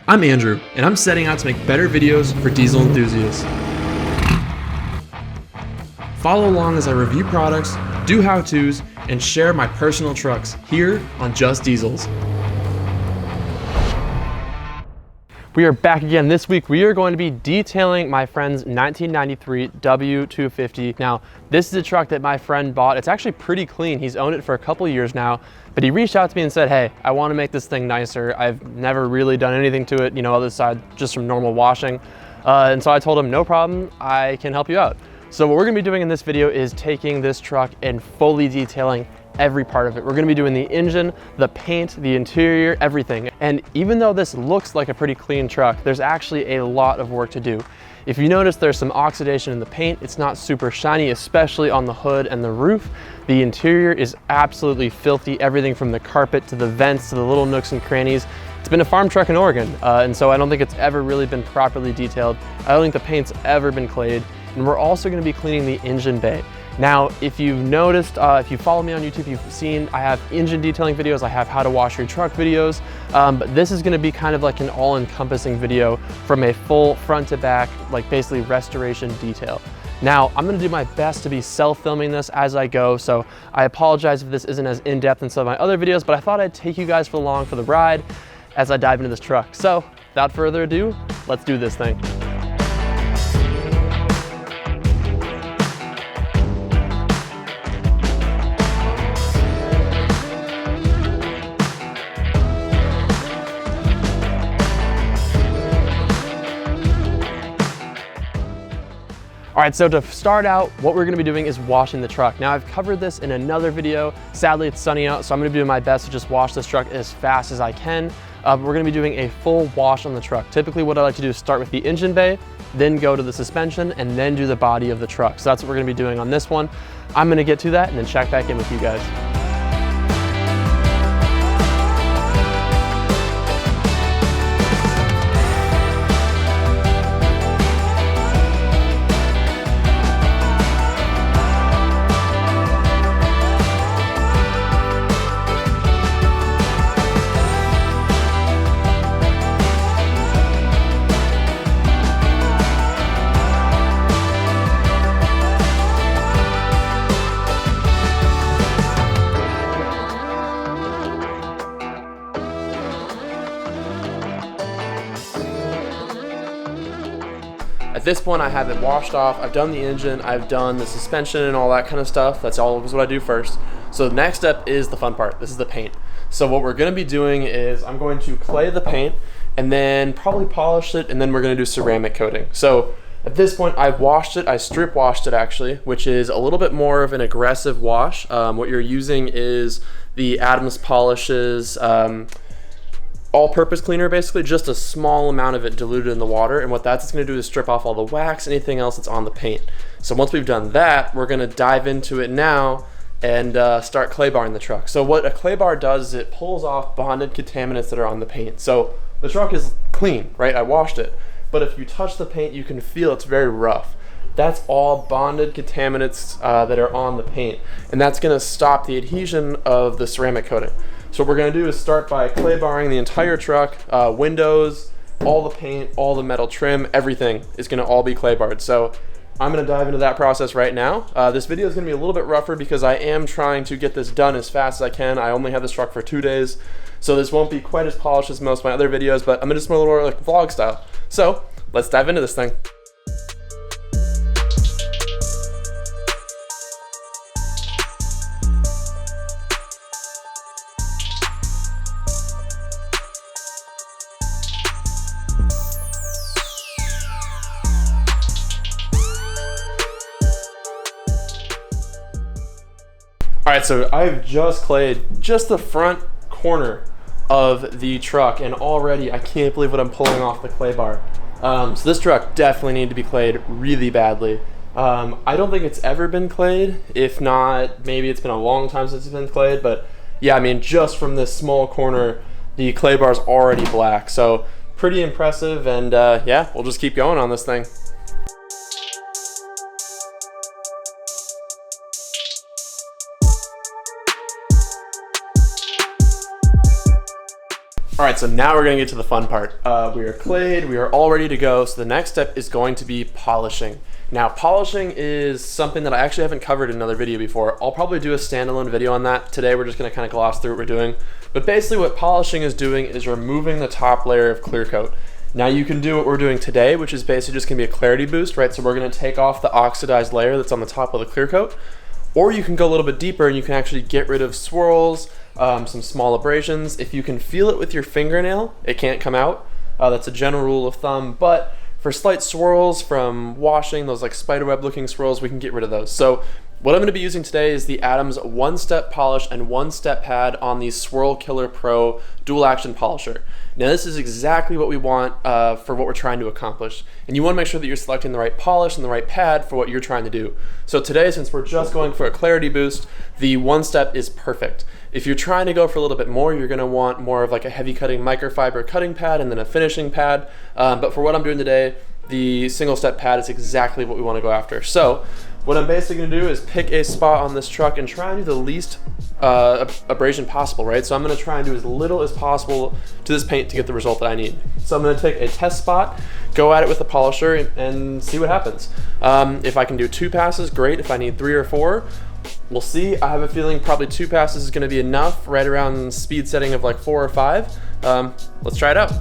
I'm Andrew, and I'm setting out to make better videos for diesel enthusiasts. Follow along as I review products, do how-tos, and share my personal trucks here on Just Diesels. We are back again. This week we are going to be detailing my friend's 1993 W250. Now, this is a truck that my friend bought. It's actually pretty clean. He's owned it for a couple years now, but he reached out to me and said, hey, I want to make this thing nicer. I've never really done anything to it, other side just from normal washing. And so I told him, no problem, I can help you out. So what we're gonna be doing in this video is taking this truck and fully detailing every part of it. We're gonna be doing the engine, the paint, the interior, everything. And even though this looks like a pretty clean truck, there's actually a lot of work to do. If you notice, there's some oxidation in the paint. It's not super shiny, especially on the hood and the roof. The interior is absolutely filthy, everything from the carpet to the vents to the little nooks and crannies. It's been a farm truck in Oregon, and so I don't think it's ever really been properly detailed. I don't think the paint's ever been clayed. And we're also gonna be cleaning the engine bay. Now, if you've noticed, if you follow me on YouTube, you've seen I have engine detailing videos, I have how to wash your truck videos, but this is gonna be kind of like an all-encompassing video from a full front to back, like basically restoration detail. Now, I'm gonna do my best to be self-filming this as I go, so I apologize if this isn't as in-depth in some of my other videos, but I thought I'd take you guys along for the ride as I dive into this truck. So, without further ado, let's do this thing. All right, so to start out, what we're gonna be doing is washing the truck. Now, I've covered this in another video. Sadly, it's sunny out, so I'm gonna be doing my best to just wash this truck as fast as I can. We're gonna be doing a full wash on the truck. Typically, what I like to do is start with the engine bay, then go to the suspension, and then do the body of the truck. So that's what we're gonna be doing on this one. I'm gonna get to that and then check back in with you guys. At this point, I have it washed off. I've done the engine, I've done the suspension and all that kind of stuff. That's always what I do first. So the next step is the fun part. This is the paint. So what we're gonna be doing is I'm going to clay the paint and then probably polish it, and then we're gonna do ceramic coating. So at this point, I've washed it. I strip washed it actually, which is a little bit more of an aggressive wash. What you're using is the Adams Polishes all-purpose cleaner, basically just a small amount of it diluted in the water, and what that's going to do is strip off all the wax, anything else that's on the paint. So once we've done that, we're going to dive into it now and start clay barring the truck. So what a clay bar does is it pulls off bonded contaminants that are on the paint. So the truck is clean, right? I washed it, but if you touch the paint, you can feel it's very rough. That's all bonded contaminants that are on the paint, and that's going to stop the adhesion of the ceramic coating. So what we're gonna do is start by clay barring the entire truck, windows, all the paint, all the metal trim, everything is gonna all be clay barred. So I'm gonna dive into that process right now. This video is gonna be a little bit rougher because I am trying to get this done as fast as I can. I only have this truck for 2 days, so this won't be quite as polished as most of my other videos, but I'm gonna just do a little more like vlog style. So let's dive into this thing. All right, so I've just clayed just the front corner of the truck, and already I can't believe what I'm pulling off the clay bar. So this truck definitely needed to be clayed really badly. I don't think it's ever been clayed. If not, maybe it's been a long time since it's been clayed, but yeah, I mean, just from this small corner, the clay bar is already black. So pretty impressive, and yeah, we'll just keep going on this thing. All right, so now we're gonna get to the fun part. We are clayed, we are all ready to go. So the next step is going to be polishing. Now, polishing is something that I actually haven't covered in another video before. I'll probably do a standalone video on that. Today, we're just gonna kind of gloss through what we're doing. But basically what polishing is doing is removing the top layer of clear coat. Now you can do what we're doing today, which is basically just gonna be a clarity boost, right? So we're gonna take off the oxidized layer that's on the top of the clear coat, or you can go a little bit deeper and you can actually get rid of swirls, some small abrasions. If you can feel it with your fingernail, it can't come out. That's a general rule of thumb, but for slight swirls from washing, those like spiderweb looking swirls, we can get rid of those. So what I'm gonna be using today is the Adams one-step polish and one-step pad on the Swirl Killer Pro dual action polisher. Now this is exactly what we want for what we're trying to accomplish. And you wanna make sure that you're selecting the right polish and the right pad for what you're trying to do. So today, since we're just going for a clarity boost, the one-step is perfect. If you're trying to go for a little bit more, you're gonna want more of like a heavy cutting microfiber cutting pad and then a finishing pad. But for what I'm doing today, the single step pad is exactly what we wanna go after. So what I'm basically gonna do is pick a spot on this truck and try and do the least abrasion possible, right? So I'm gonna try and do as little as possible to this paint to get the result that I need. So I'm gonna take a test spot, go at it with the polisher and see what happens. If I can do 2 passes, great. If I need 3 or 4, we'll see. I have a feeling probably 2 passes is gonna be enough, right around speed setting of like 4 or 5. Let's try it out.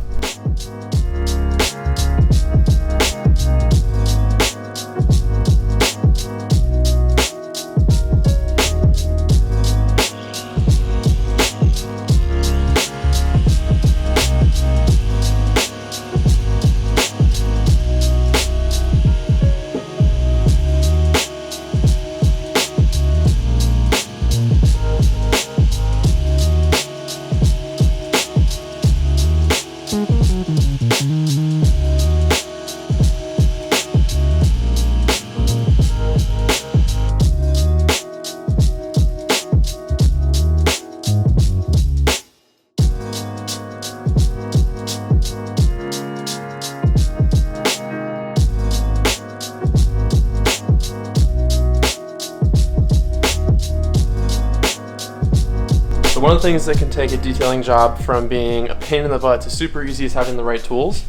So one of the things that can take a detailing job from being a pain in the butt to super easy is having the right tools.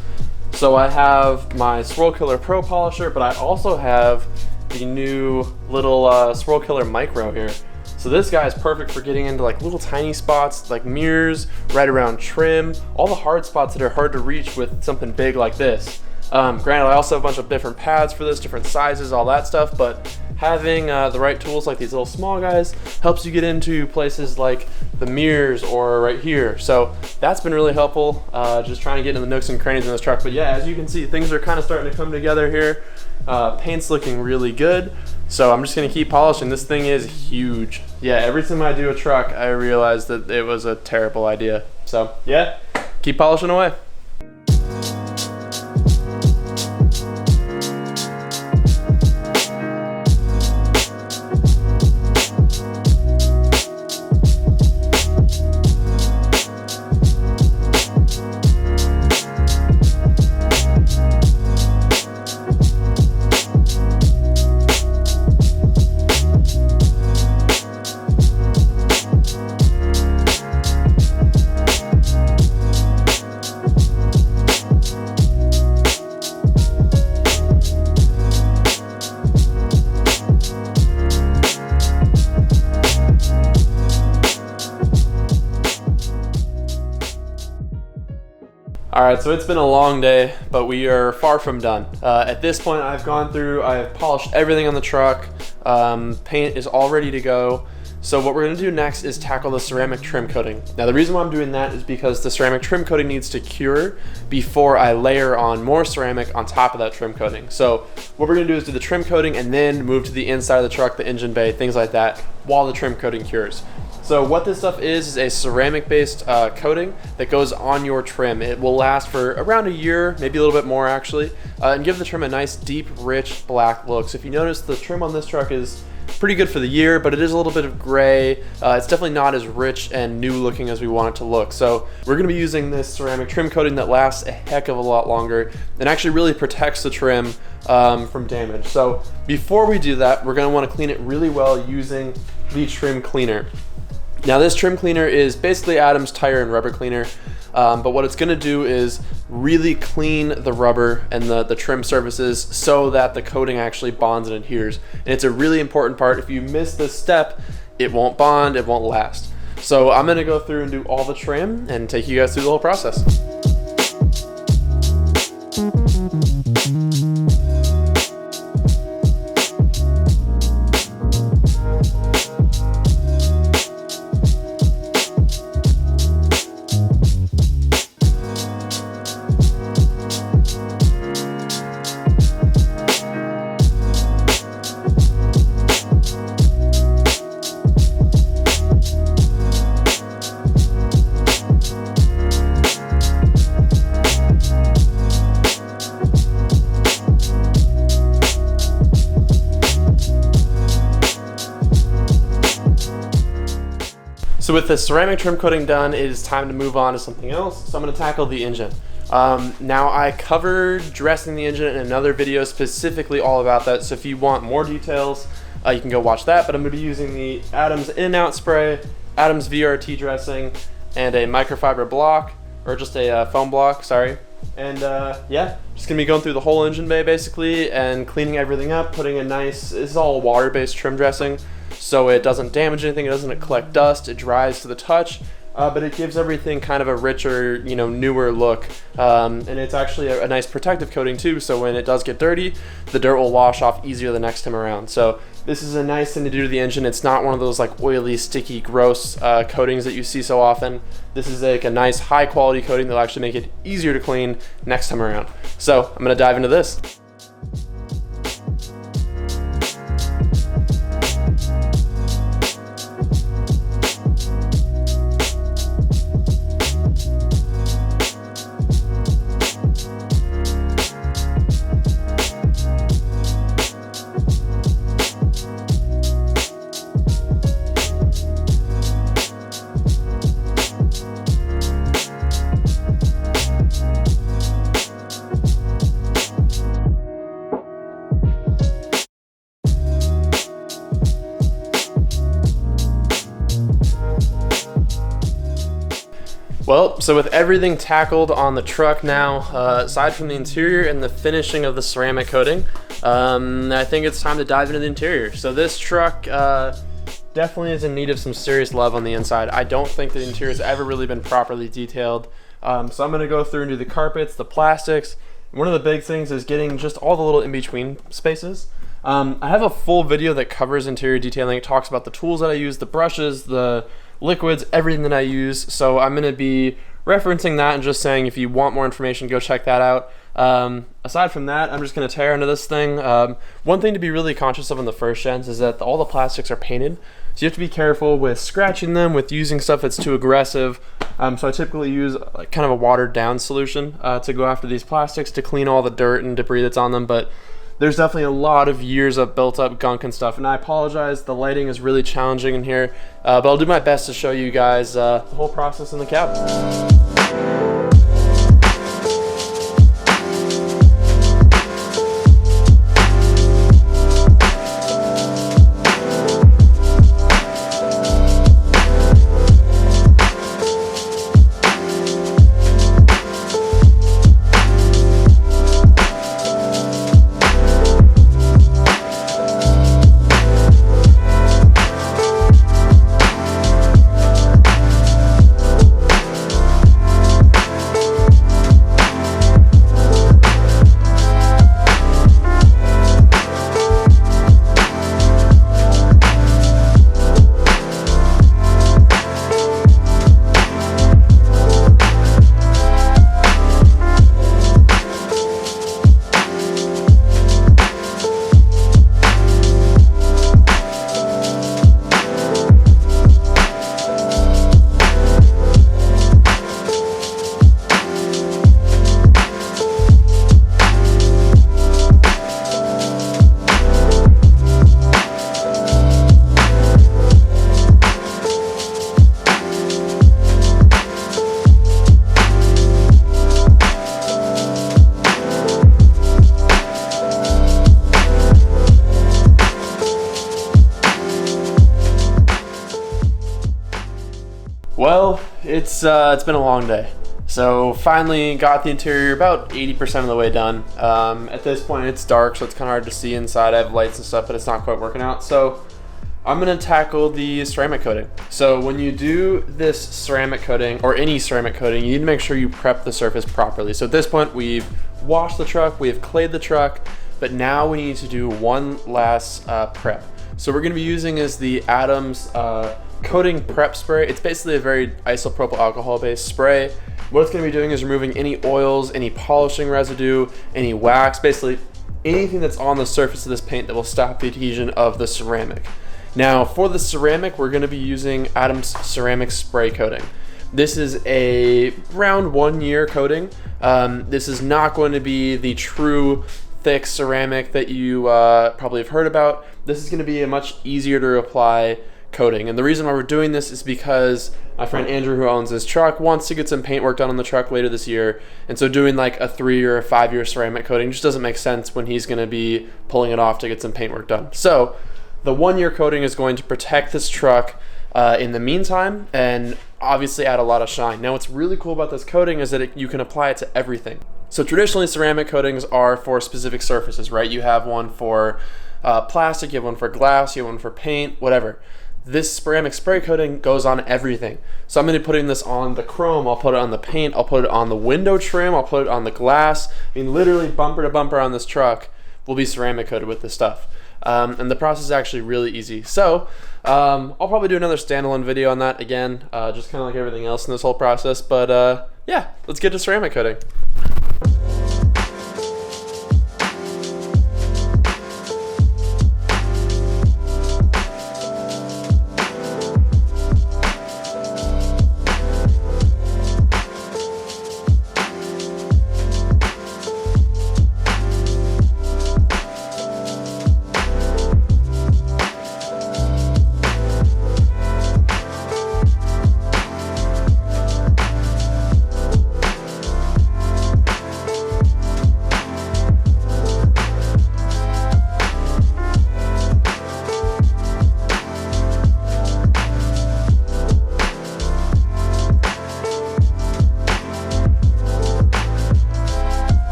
So I have my Swirl Killer Pro polisher, but I also have the new little Swirl Killer Micro here. So this guy is perfect for getting into like little tiny spots like mirrors, right around trim, all the hard spots that are hard to reach with something big like this. Granted, I also have a bunch of different pads for this, different sizes, all that stuff, but having the right tools like these little small guys helps you get into places like the mirrors or right here. So that's been really helpful, just trying to get into the nooks and crannies in this truck. But yeah, as you can see, things are kind of starting to come together here. Paint's looking really good. So I'm just gonna keep polishing. This thing is huge. Yeah, every time I do a truck, I realize that it was a terrible idea. So yeah, keep polishing away. All right, so it's been a long day, but we are far from done. At this point, I've polished everything on the truck. Paint is all ready to go. So what we're gonna do next is tackle the ceramic trim coating. Now the reason why I'm doing that is because the ceramic trim coating needs to cure before I layer on more ceramic on top of that trim coating. So what we're gonna do is do the trim coating and then move to the inside of the truck, the engine bay, things like that, while the trim coating cures. So what this stuff is a ceramic-based coating that goes on your trim. It will last for around a year, maybe a little bit more actually, and give the trim a nice, deep, rich black look. So if you notice, the trim on this truck is pretty good for the year, but it is a little bit of gray. It's definitely not as rich and new looking as we want it to look. So we're gonna be using this ceramic trim coating that lasts a heck of a lot longer and actually really protects the trim from damage. So before we do that, we're gonna wanna clean it really well using the trim cleaner. Now this trim cleaner is basically Adams tire and rubber cleaner. But what it's gonna do is really clean the rubber and the trim surfaces so that the coating actually bonds and adheres. And it's a really important part. If you miss this step, it won't bond, it won't last. So I'm gonna go through and do all the trim and take you guys through the whole process. So with the ceramic trim coating done, it is time to move on to something else. So I'm gonna tackle the engine. Now I covered dressing the engine in another video specifically all about that. So if you want more details, you can go watch that. But I'm gonna be using the Adams in and out spray, Adams VRT dressing, and a microfiber block, or just a foam block, sorry. And yeah, just gonna be going through the whole engine bay basically and cleaning everything up, putting a nice, this is all water-based trim dressing. So it doesn't damage anything, it doesn't collect dust, it dries to the touch, but it gives everything kind of a richer, you know, newer look. And it's actually a nice protective coating too, so when it does get dirty, the dirt will wash off easier the next time around. So this is a nice thing to do to the engine. It's not one of those like oily, sticky, gross coatings that you see so often. This is like a nice high quality coating that'll actually make it easier to clean next time around. So I'm gonna dive into this. Well, so with everything tackled on the truck now, aside from the interior and the finishing of the ceramic coating, I think it's time to dive into the interior. So this truck definitely is in need of some serious love on the inside. I don't think the interior has ever really been properly detailed. So I'm gonna go through and do the carpets, the plastics. One of the big things is getting just all the little in-between spaces. I have a full video that covers interior detailing. It talks about the tools that I use, the brushes, the liquids, everything that I use. So I'm going to be referencing that and just saying if you want more information, go check that out. Aside from that, I'm just going to tear into this thing. One thing to be really conscious of in the first gens is that all the plastics are painted. So you have to be careful with scratching them, with using stuff that's too aggressive. So I typically use like kind of a watered down solution to go after these plastics to clean all the dirt and debris that's on them. But there's definitely a lot of years of built up gunk and stuff, and I apologize, the lighting is really challenging in here, but I'll do my best to show you guys the whole process in the cab. Well, it's been a long day. So finally got the interior about 80% of the way done. At this point it's dark, so it's kind of hard to see inside. I have lights and stuff, but it's not quite working out. So I'm gonna tackle the ceramic coating. So when you do this ceramic coating, or any ceramic coating, you need to make sure you prep the surface properly. So at this point, we've washed the truck, we've clayed the truck, but now we need to do one last prep. So we're gonna be using is the Adams coating prep spray. It's basically a very isopropyl alcohol based spray. What it's gonna be doing is removing any oils, any polishing residue, any wax, basically anything that's on the surface of this paint that will stop the adhesion of the ceramic. Now for the ceramic, we're gonna be using Adams ceramic spray coating. This is a around 1 year coating. This is not going to be the true thick ceramic that you probably have heard about. This is gonna be a much easier to apply coating. And the reason why we're doing this is because my friend Andrew, who owns this truck, wants to get some paint work done on the truck later this year. And so doing like a 3 or a 5 year ceramic coating just doesn't make sense when he's gonna be pulling it off to get some paint work done. So the 1 year coating is going to protect this truck in the meantime and obviously add a lot of shine. Now what's really cool about this coating is that you can apply it to everything. So traditionally ceramic coatings are for specific surfaces, right? You have one for plastic, you have one for glass, you have one for paint, whatever. This ceramic spray coating goes on everything. So I'm going to be putting this on the chrome, I'll put it on the paint, I'll put it on the window trim, I'll put it on the glass. I mean, literally bumper to bumper on this truck will be ceramic coated with this stuff. And the process is actually really easy. So I'll probably do another standalone video on that again, just kind of like everything else in this whole process. But yeah, let's get to ceramic coating.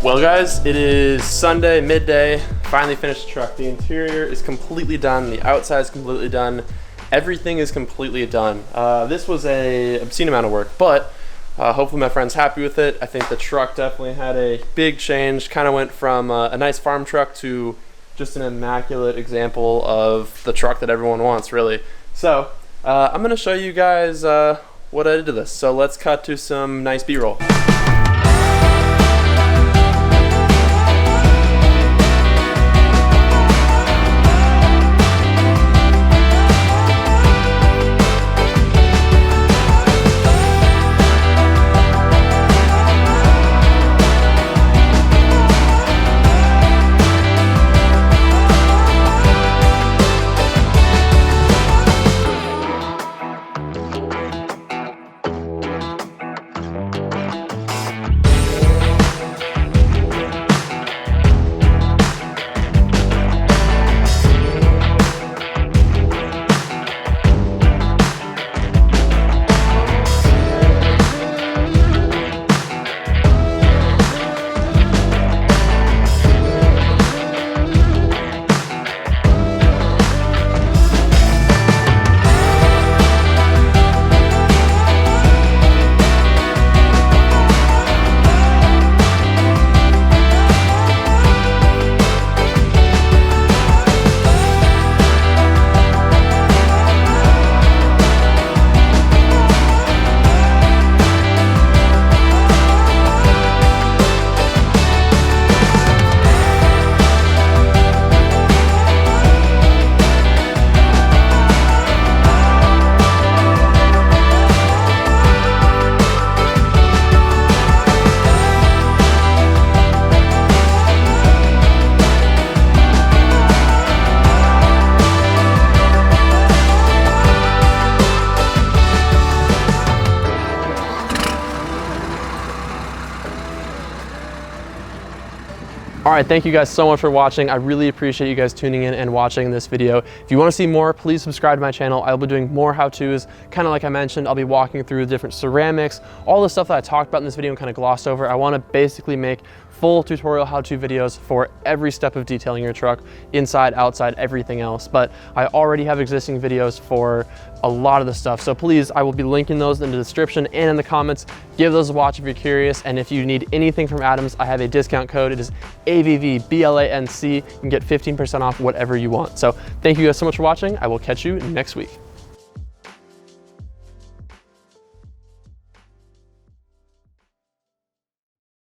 Well guys, it is Sunday, midday, finally finished the truck. The interior is completely done, the outside is completely done, everything is completely done. This was a obscene amount of work, but hopefully my friend's happy with it. I think the truck definitely had a big change, kind of went from a nice farm truck to just an immaculate example of the truck that everyone wants, really. So I'm gonna show you guys what I did to this. So let's cut to some nice B-roll. right, thank you guys so much for watching. I really appreciate you guys tuning in and watching this video. If you want to see more, please subscribe to my channel. I'll be doing more how-tos. Kind of like I mentioned, I'll be walking through different ceramics, all the stuff that I talked about in this video and kind of glossed over. I want to basically make full tutorial how-to videos for every step of detailing your truck, inside, outside, everything else. But I already have existing videos for a lot of the stuff. So please, I will be linking those in the description and in the comments. Give those a watch if you're curious. And if you need anything from Adams, I have a discount code. It is AVVBLANC. You can get 15% off whatever you want. So thank you guys so much for watching. I will catch you next week.